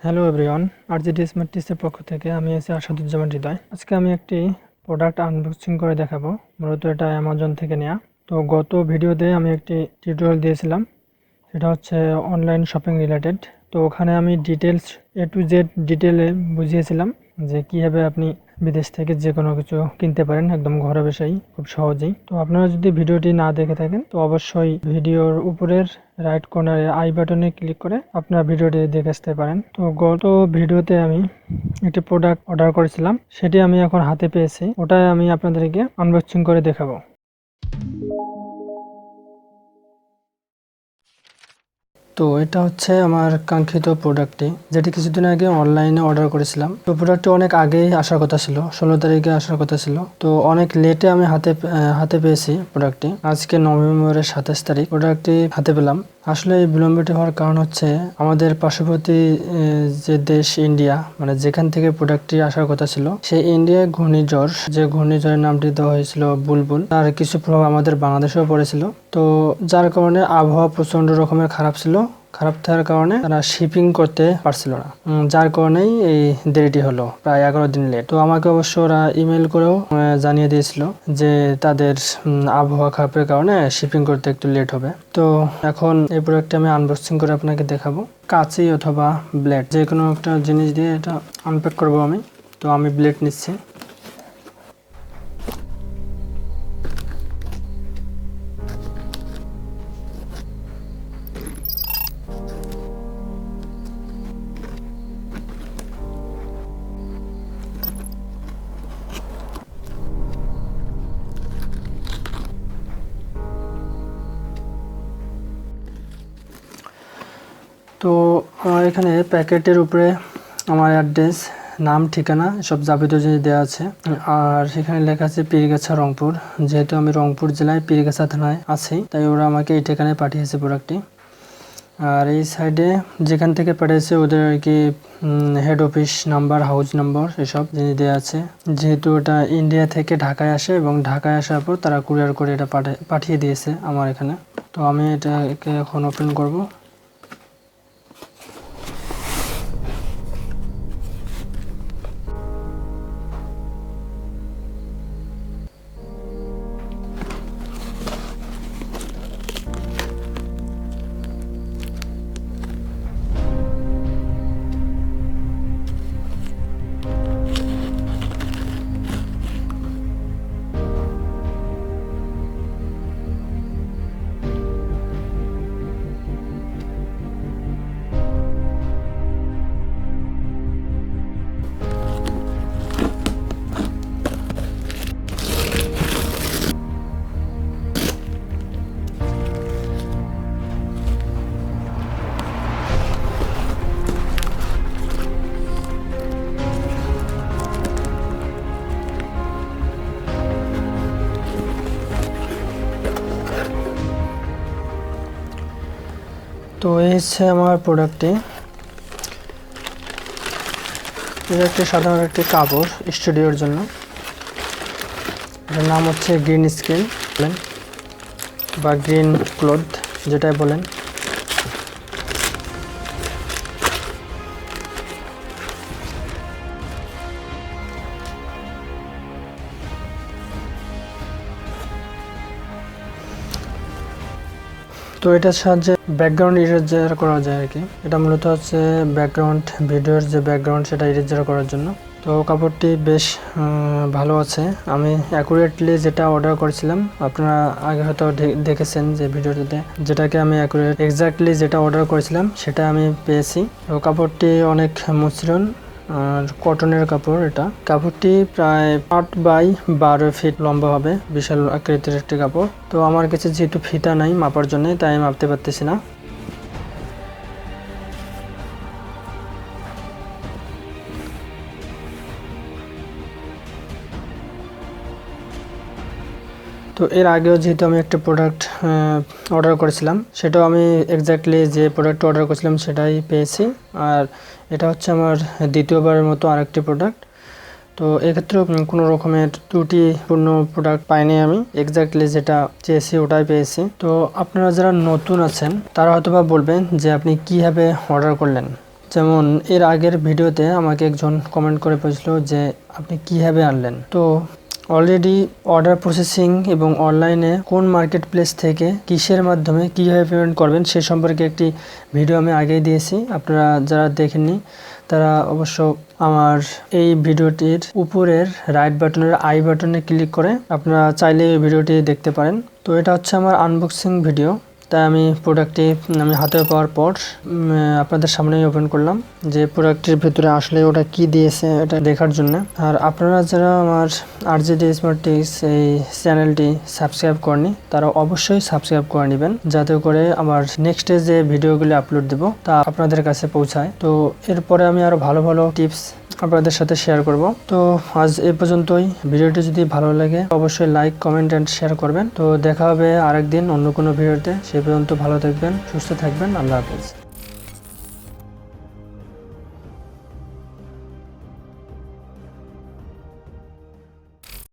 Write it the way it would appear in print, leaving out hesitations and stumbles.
Hello everyone, আরজিডি স্মার্টটিসের পক্ষ থেকে আমি আছি আসাদুজ্জামান হৃদয়। আজকে আমি একটি প্রোডাক্ট আনবক্সিং করে দেখাবো। মূলত এটা অ্যামাজন থেকে নেওয়া। তো গত ভিডিওতে আমি একটি টিউটোরিয়াল দিয়েছিলাম, সেটা হচ্ছে অনলাইন শপিং রিলেটেড। তো ওখানে আমি ডিটেলস A to Z ডিটেলে বুঝিয়েছিলাম যে কীভাবে আপনি বিদেশ থেকে যে কোনো কিছু কিনতে পারেন একদম ঘরে বসেই খুব সহজেই। তো আপনারা যদি ভিডিওটি না দেখে থাকেন তো অবশ্যই ভিডিওর উপরের রাইট কর্নারে আই বাটনে ক্লিক করে আপনারা ভিডিওটি দেখে আসতে পারেন। তো গত ভিডিওতে আমি একটি প্রোডাক্ট অর্ডার করেছিলাম, সেটি আমি এখন হাতে পেয়েছি। ওটাই আমি আপনাদেরকে আনবক্সিং করে দেখাবো। তো এটা হচ্ছে আমার কাঙ্ক্ষিত প্রোডাক্টটি, যেটি কিছুদিন আগে অনলাইনে অর্ডার করেছিলাম। তো প্রোডাক্টটি অনেক আগেই আসার কথা ছিল, 16 তারিখে আসার কথা ছিল। তো অনেক লেটে আমি হাতে পেয়েছি প্রোডাক্টটি। আজকে নভেম্বরের 27 তারিখ প্রোডাক্টটি হাতে পেলাম। আসলে এই বিলম্বিত হওয়ার কারণ হচ্ছে আমাদের পার্শ্ববর্তী যে দেশ ইন্ডিয়া, মানে যেখান থেকে প্রোডাক্টটি আসার কথা ছিল, সেই ইন্ডিয়ায় ঘূর্ণিঝড়, যে ঘূর্ণিঝড়ের নামটি দেওয়া হয়েছিল বুলবুল, তার কিছু প্রভাব আমাদের বাংলাদেশেও পড়েছিল। তো যার কারণে আবহাওয়া প্রচন্ড রকমের খারাপ ছিল। খারাপ থাকার কারণে তারা শিপিং করতে পারছিল না, যার কারণেই এই দেরিটি হলো, প্রায় 11 দিন লেট। তো আমাকে অবশ্য ওরা ইমেল করেও জানিয়ে দিয়েছিল যে তাদের আবহাওয়া খারাপের কারণে শিপিং করতে একটু লেট হবে। তো এখন এই প্রোডাক্টটি আমি আনবক্সিং করে আপনাকে দেখাবো। কাঁচি অথবা ব্লেড, যে কোনো একটা জিনিস দিয়ে এটা আনপ্যাক করবো আমি। তো আমি ব্লেড নিচ্ছি। তো আমার এখানে প্যাকেটের উপরে আমার অ্যাড্রেস, নাম, ঠিকানা সব যাবতীয় জিনিস দেওয়া আছে। আর সেখানে লেখা আছে পীরগাছা, রংপুর। যেহেতু আমি রংপুর জেলায় পীরগাছা থানায় আছি, তাই ওরা আমাকে এই ঠিকানায় পাঠিয়েছে প্রোডাক্টটি। আর এই সাইডে যেখান থেকে পাঠিয়েছে ওদের আর কি head office number, house number এসব জিনিস দেওয়া আছে। যেহেতু এটা ইন্ডিয়া থেকে ঢাকায় আসে এবং ঢাকায় আসার পর তারা কুরিয়ার করে এটা পাঠিয়ে দিয়েছে আমার এখানে। তো আমি এটাকে এখন ওপেন করব। তো এই হচ্ছে আমার প্রোডাক্টটি। এটা একটি সাধারণ একটি কাপড় স্টুডিওর জন্য। এটার নাম হচ্ছে গ্রিন স্ক্রিন বা গ্রিন ক্লথ, যেটাই বলেন। তো এটার সাহায্যে ব্যাকগ্রাউন্ড ইরেজার করা যায় আর কি। এটা মূলত হচ্ছে ব্যাকগ্রাউন্ড ভিডিওর যে ব্যাকগ্রাউন্ড, সেটা ইরেজার করার জন্য। তো কাপড়টি বেশ ভালো আছে। আমি অ্যাকুরেটলি যেটা অর্ডার করেছিলাম, আপনারা আগে হয়তো দেখেছেন যে ভিডিওটিতে, যেটাকে আমি এক্স্যাক্টলি যেটা অর্ডার করেছিলাম সেটা আমি পেয়েছি। তো কাপড়টি অনেক মসৃণ আর কটনের কাপড়। এটা কাপড়টি প্রায় 8 বাই 12 ফিট লম্বা হবে, বিশাল আকৃতির একটি কাপড়। তো আমার কাছে যেহেতু ফিতা নাই মাপার জন্য, তাই আমি মাপতে পারতেছি না। তো এর আগেও যেহেতু আমি একটা প্রোডাক্ট অর্ডার করেছিলাম, সেটাও আমি এক্স্যাক্টলি যে প্রোডাক্ট অর্ডার করেছিলাম সেটাই পেয়েছি। আর এটা হচ্ছে আমার দ্বিতীয়বারের মতো আরেকটি প্রোডাক্ট। তো এক্ষেত্রেও কোনো রকমের ত্রুটিপূর্ণ প্রোডাক্ট পাইনি, আমি এক্স্যাক্টলি যেটা চেয়েছি ওটাই পেয়েছি। তো আপনারা যারা নতুন আছেন তারা হয়তোবা বলবেন যে আপনি কীভাবে অর্ডার করলেন, যেমন এর আগের ভিডিওতে আমাকে একজন কমেন্ট করে বলেছিল যে আপনি কিভাবে আনলেন। তো অলরেডি অর্ডার প্রসেসিং এবং অনলাইনে কোন মার্কেট প্লেস থেকে কিসের মাধ্যমে কীভাবে পেমেন্ট করবেন সে সম্পর্কে একটি ভিডিও আমি আগেই দিয়েছি। আপনারা যারা দেখেননি তারা অবশ্য আমার এই ভিডিওটির উপরের রাইট বাটনের আই বাটনে ক্লিক করে আপনারা চাইলে এই ভিডিওটি দেখতে পারেন। তো এটা হচ্ছে আমার আনবক্সিং ভিডিও, তাই আমি প্রোডাক্টটি আমি হাতে পাওয়ার পর আপনাদের সামনেই ওপেন করলাম যে প্রোডাক্টের ভিতরে আসলে ওটা কি দিয়েছে এটা দেখার জন্য। আর আপনারা যারা আমার RJD SmarTtech এই চ্যানেলটি সাবস্ক্রাইব করেনি তারা অবশ্যই সাবস্ক্রাইব করে নেবেন, যাতে করে আমার নেক্সটে যে ভিডিওগুলি আপলোড দেব তা আপনাদের কাছে পৌঁছায়। তো এরপরে আমি আরও ভালো ভালো টিপস আপনাদের সাথে শেয়ার করব। তো আজ এ পর্যন্তই। ভিডিওটি যদি ভালো লাগে অবশ্যই লাইক, কমেন্ট অ্যান্ড শেয়ার করবেন। তো দেখা হবে আরেকদিন অন্য কোনো ভিডিওতে। সে পর্যন্ত ভালো থাকবেন, সুস্থ থাকবেন। আল্লাহ হাফেজ।